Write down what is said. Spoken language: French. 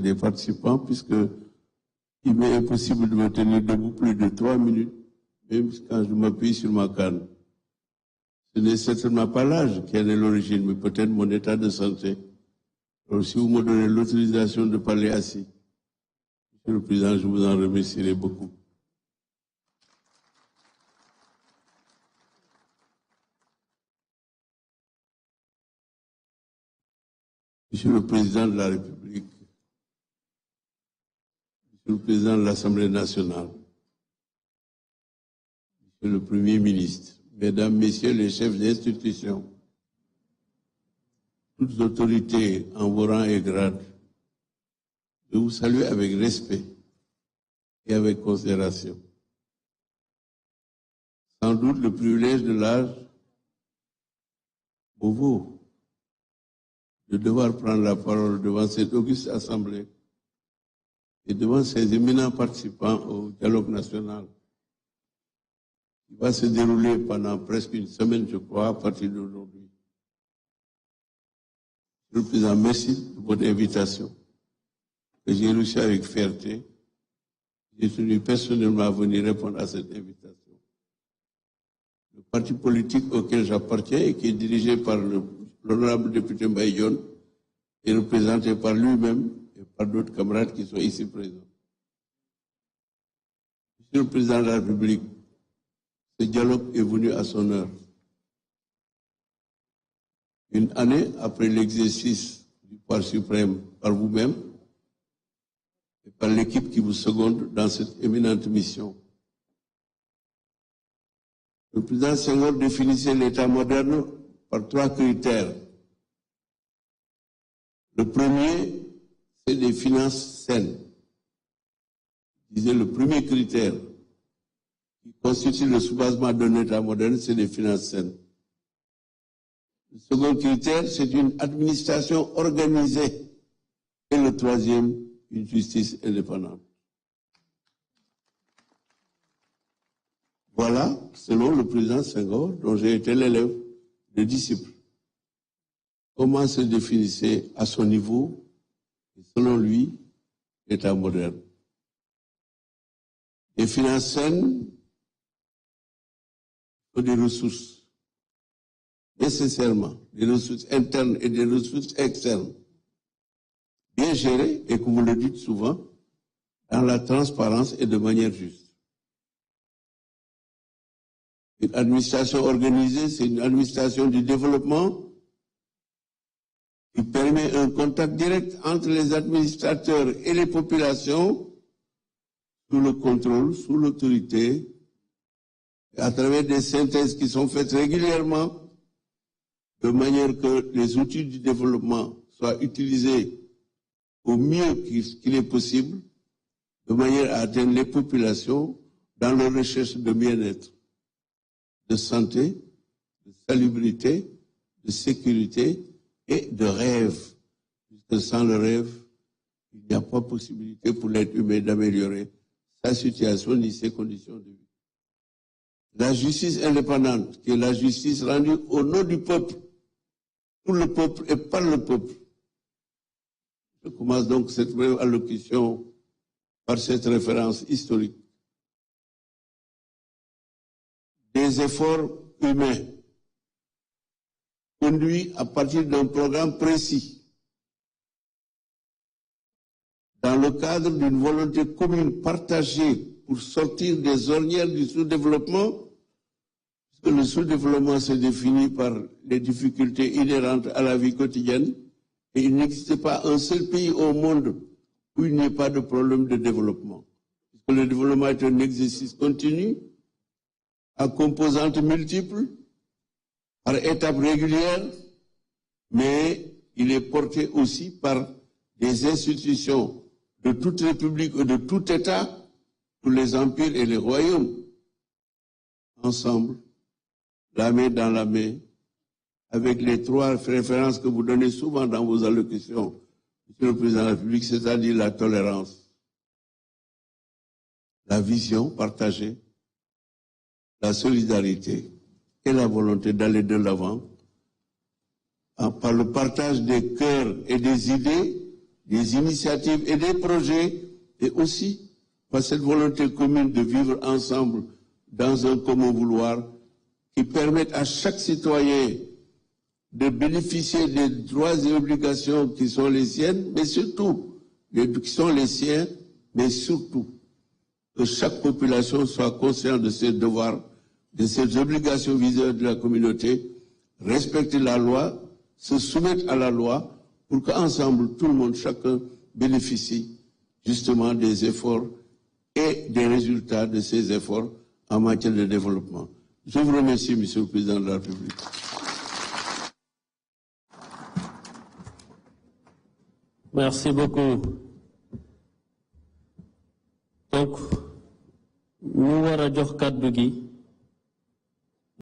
des participants, puisque il m'est impossible de me tenir debout plus de 3 minutes, même quand je m'appuie sur ma canne. Ce n'est certainement pas l'âge qui en est l'origine, mais peut-être mon état de santé. Alors, si vous me donnez l'autorisation de parler assis, Monsieur le Président, je vous en remercierai beaucoup. Monsieur le Président de la République, Monsieur le Président de l'Assemblée nationale, Monsieur le Premier ministre, Mesdames, Messieurs les chefs d'institution, toutes autorités en vos rangs et grades, je vous salue avec respect et avec considération. Sans doute le privilège de l'âge au vaut de devoir prendre la parole devant cette auguste assemblée et devant ces éminents participants au dialogue national qui va se dérouler pendant presque une semaine, je crois, à partir d'aujourd'hui. Monsieur le Président, merci de votre invitation, que j'ai reçue avec fierté. J'ai tenu personnellement à venir répondre à cette invitation. Le parti politique auquel j'appartiens et qui est dirigé par l'honorable député Mbaye est représenté par lui-même et par d'autres camarades qui sont ici présents. Monsieur le Président de la République, ce dialogue est venu à son heure. Une année après l'exercice du pouvoir suprême par vous-même et par l'équipe qui vous seconde dans cette éminente mission. Le président Senghor définissait l'État moderne par 3 critères. Le premier, c'est des finances saines. Il disait le premier critère qui constitue le soubassement d'un État moderne, c'est des finances saines. Le second critère, c'est une administration organisée. Et le troisième, une justice indépendante. Voilà, selon le président Senghor, dont j'ai été l'élève, le disciple, comment se définissait à son niveau, et selon lui, l'État moderne. Les finances saines sont des ressources, nécessairement, des ressources internes et des ressources externes, bien gérées, et que vous le dites souvent, dans la transparence et de manière juste. Une administration organisée, c'est une administration du développement qui permet un contact direct entre les administrateurs et les populations sous le contrôle, sous l'autorité, à travers des synthèses qui sont faites régulièrement, de manière que les outils du développement soient utilisés au mieux qu'il est possible, de manière à atteindre les populations dans leur recherche de bien-être, de santé, de salubrité, de sécurité et de rêve. Puisque sans le rêve, il n'y a pas possibilité pour l'être humain d'améliorer sa situation ni ses conditions de vie. La justice indépendante, qui est la justice rendue au nom du peuple, pour le peuple et par le peuple. Je commence donc cette brève allocution par cette référence historique. Des efforts humains conduits à partir d'un programme précis, dans le cadre d'une volonté commune partagée pour sortir des ornières du sous-développement, puisque le sous-développement se définit par les difficultés inhérentes à la vie quotidienne, et il n'existe pas un seul pays au monde où il n'y ait pas de problème de développement. Puisque le développement est un exercice continu, à composantes multiples, par étapes régulières, mais il est porté aussi par des institutions de toute république ou de tout État, pour les empires et les royaumes, ensemble, la main dans la main, avec les 3 références que vous donnez souvent dans vos allocutions, Monsieur le Président de la République, c'est-à-dire la tolérance, la vision partagée, la solidarité et la volonté d'aller de l'avant par le partage des cœurs et des idées des initiatives et des projets, et aussi par cette volonté commune de vivre ensemble dans un commun vouloir qui permettent à chaque citoyen de bénéficier des droits et obligations qui sont les siennes, mais surtout, qui sont les siens, mais surtout, que chaque population soit consciente de ses devoirs, de ses obligations vis-à-vis de la communauté, respecter la loi, se soumettre à la loi, pour qu'ensemble, tout le monde, chacun, bénéficie justement des efforts et des résultats de ces efforts en matière de développement. Je vous remercie, Monsieur le Président de la République. Merci beaucoup. Donc, nous avons jox kaddu gi